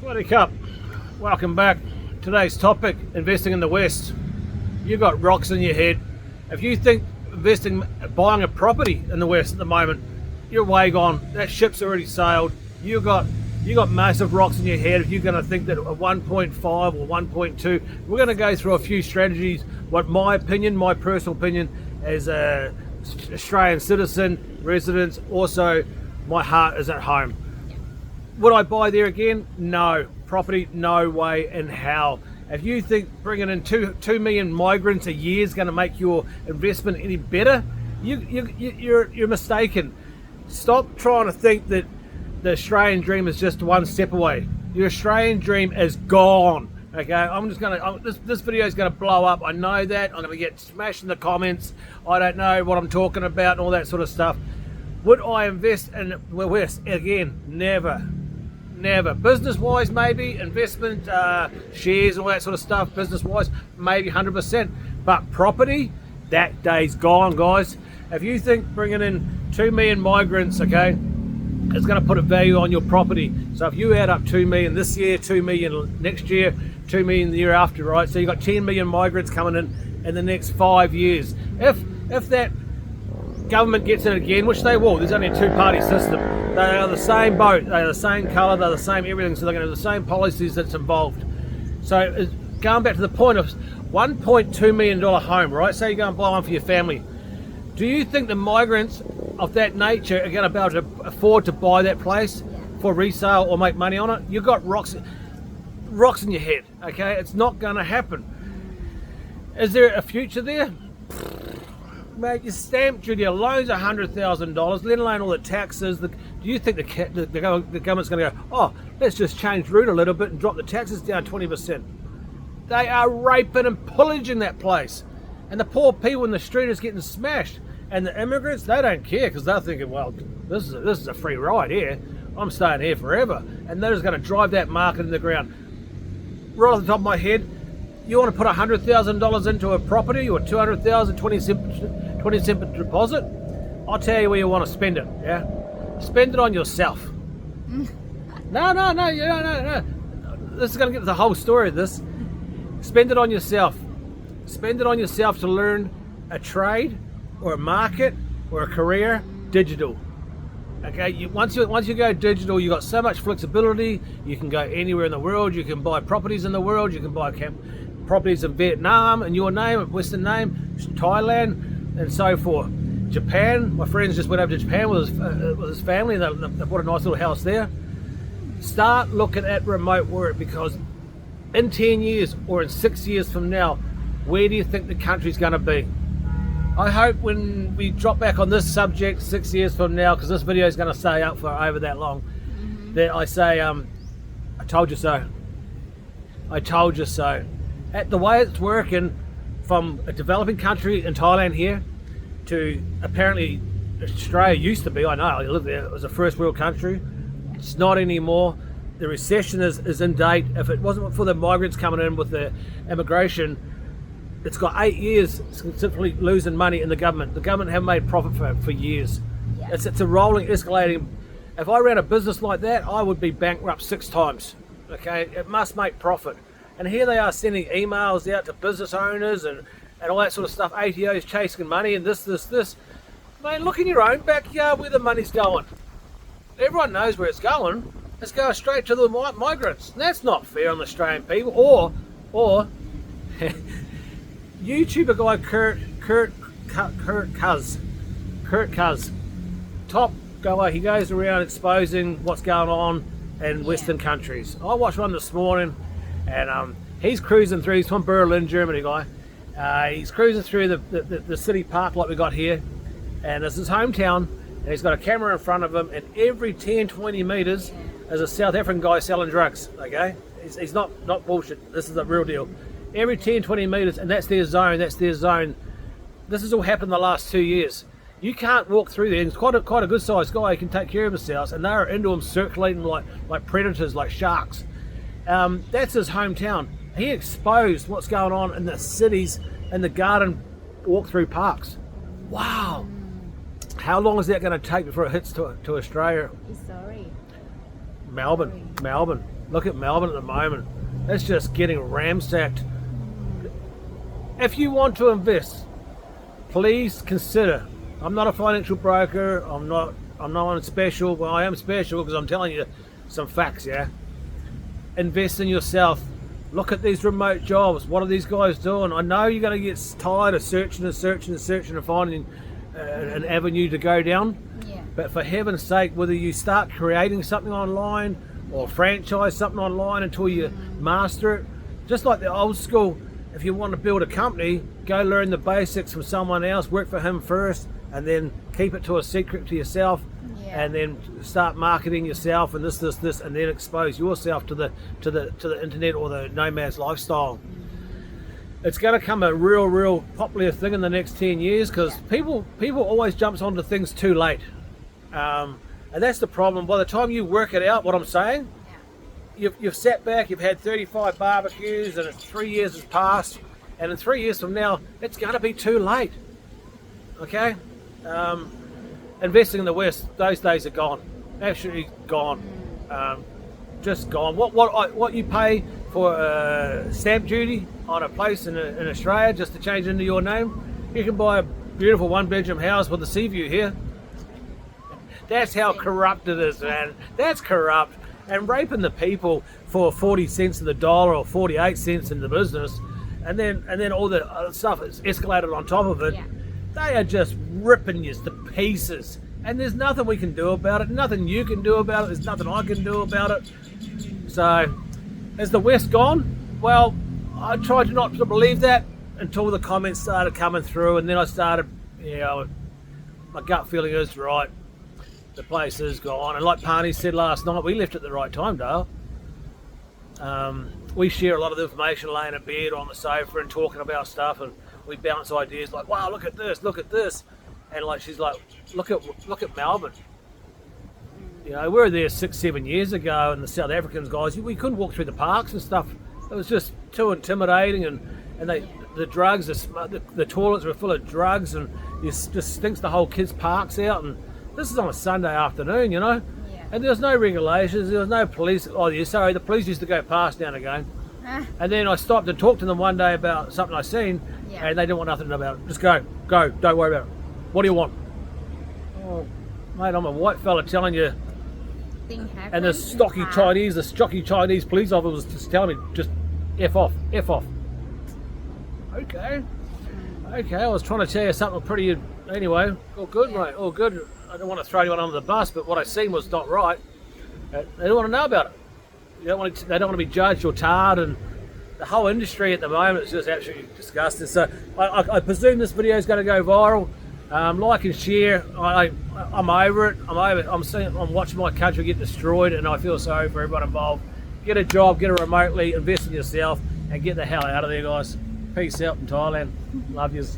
Swaddy Cup, welcome back. Today's topic, investing in the West. You got rocks in your head. If you think buying a property in the West at the moment, you're way gone. That ship's already sailed. You got massive rocks in your head if you're going to think that a 1.5 or 1.2. We're going to go through a few strategies. What my personal opinion, as a Australian citizen, resident, also my heart is at home. Would I buy there again? No. Property, no way in hell. If you think bringing in 2 million migrants a year is going to make your investment any better, you're mistaken. Stop trying to think that the Australian dream is just one step away. Your Australian dream is gone. Okay, this video is going to blow up. I know that. I'm going to get smashed in the comments. I don't know what I'm talking about and all that sort of stuff. Would I invest in the West again? Never. Business-wise, maybe. Investment, shares, all that sort of stuff. Business-wise, maybe 100%. But property, that day's gone, guys. If you think bringing in 2 million migrants, okay, it's going to put a value on your property. So if you add up 2 million this year, 2 million next year, 2 million the year after, right? So you've got 10 million migrants coming in the next 5 years. If that government gets in again, which they will, there's only a two-party system. They are the same boat, they're the same colour, they're the same everything, so they're going to have the same policies that's involved. So going back to the point of $1.2 million home, right? Say you go and buy one for your family. Do you think the migrants of that nature are going to be able to afford to buy that place for resale or make money on it? You've got rocks in your head, okay? It's not going to happen. Is there a future there? Mate, your stamp duty alone's $100,000, let alone all the taxes. Do you think the government's going to go, oh, let's just change route a little bit and drop the taxes down 20%? They are raping and pillaging that place. And the poor people in the street is getting smashed. And the immigrants, they don't care because they're thinking, well, this is a free ride here. I'm staying here forever. And they're just going to drive that market in the ground. Right off the top of my head, you want to put $100,000 into a property or $200,000, 20% deposit? I'll tell you where you want to spend it, yeah? Spend it on yourself. No. This is going to get to the whole story of this. Spend it on yourself. Spend it on yourself to learn a trade or a market or a career, digital. Okay, once you go digital, you got so much flexibility. You can go anywhere in the world. You can buy properties in the world. You can buy properties in Vietnam in your name, Western name, Thailand, and so forth. Japan, my friends just went over to Japan with his family. They bought a nice little house there. Start looking at remote work, because in 10 years or in 6 years from now, where do you think the country's going to be? I hope when we drop back on this subject 6 years from now, because this video is going to stay up for over that long, that I say, I told you so. I told you so. At the way it's working, from a developing country in Thailand here to apparently Australia used to be, I know, I lived there, it was a first world country. It's not anymore. The recession is in date. If it wasn't for the migrants coming in with the immigration, it's got 8 years simply losing money in the government. The government haven't made profit for years. Yeah. It's a rolling, escalating. If I ran a business like that, I would be bankrupt 6 times. Okay, it must make profit. And here they are sending emails out to business owners and all that sort of stuff, ATOs chasing money and this. Mate, look in your own backyard where the money's going. Everyone knows where it's going. It's going straight to the migrants. And that's not fair on the Australian people. Or YouTuber guy Kurt Cuz, top guy, he goes around exposing what's going on in Western countries. I watched one this morning, and he's cruising through. He's from Berlin, Germany, guy. He's cruising through the city park like we got here, and it's his hometown. And he's got a camera in front of him, and every 10-20 meters is a South African guy selling drugs. Okay, he's not bullshit. This is the real deal. Every 10-20 meters, and that's their zone. This has all happened in the last 2 years. You can't walk through there. He's quite a good sized guy. He can take care of himself, and they're into him circulating like predators, like sharks. That's his hometown. He exposed what's going on in the cities and the garden walk-through parks. Wow. How long is that going to take before it hits to Australia? Sorry. Melbourne. Look at Melbourne at the moment. It's just getting ramsacked. If you want to invest, please consider. I'm not a financial broker. I'm not one special. Well, I am special because I'm telling you some facts, yeah? Invest in yourself. Look at these remote jobs. What are these guys doing? I know you're going to get tired of searching and finding an avenue to go down. Yeah. But for heaven's sake, whether you start creating something online or franchise something online until you master it, just like the old school, if you want to build a company, go learn the basics from someone else, work for him first, and then keep it to a secret to yourself. Yeah. And then start marketing yourself and this, and then expose yourself to the internet or the nomad's lifestyle. It's going to become a real popular thing in the next 10 years because people always jumps onto things too late, and that's the problem. By the time you work it out, what I'm saying, you've sat back, you've had 35 barbecues, and 3 years has passed, and in 3 years from now, it's going to be too late. Okay. Investing in the West, those days are gone, absolutely gone, just gone. What you pay for stamp duty on a place in Australia just to change into your name, you can buy a beautiful one-bedroom house with a sea view here. That's how corrupt it is, man. That's corrupt. And raping the people for 40 cents in the dollar or 48 cents in the business, and then all the other stuff is escalated on top of it. Yeah. They are just ripping you to pieces, and there's nothing we can do about it, nothing you can do about it, there's nothing I can do about it. So, is the West gone? Well, I tried not to believe that until the comments started coming through, and then I started, my gut feeling is right, the place is gone. And like Parney said last night, we left at the right time, Dale. We share a lot of the information laying in bed on the sofa and talking about stuff, and we bounce ideas like, wow, look at this, and like she's like, look at Melbourne. We were there 6-7 years ago, and the South Africans guys, we couldn't walk through the parks and stuff. It was just too intimidating, and the drugs, the toilets were full of drugs, and it just stinks the whole kids' parks out. And this is on a Sunday afternoon, Yeah. and there was no regulations, there was no police. The police used to go past now and again. And then I stopped and talked to them one day about something I seen, and they didn't want nothing about it. Just go, don't worry about it. What do you want? Oh, mate, I'm a white fella telling you. And the stocky Chinese police officer was just telling me, just F off. Okay, I was trying to tell you something pretty, anyway, all good, mate, all good. I don't want to throw anyone under the bus, but what I seen was not right. They don't want to know about it. They don't want to be judged or tarred, and the whole industry at the moment is just absolutely disgusting. So I presume this video is going to go viral. Like and share. I'm over it. I'm watching my country get destroyed, and I feel sorry for everyone involved. Get a job, get it remotely, invest in yourself, and get the hell out of there, guys. Peace out in Thailand. Love yous.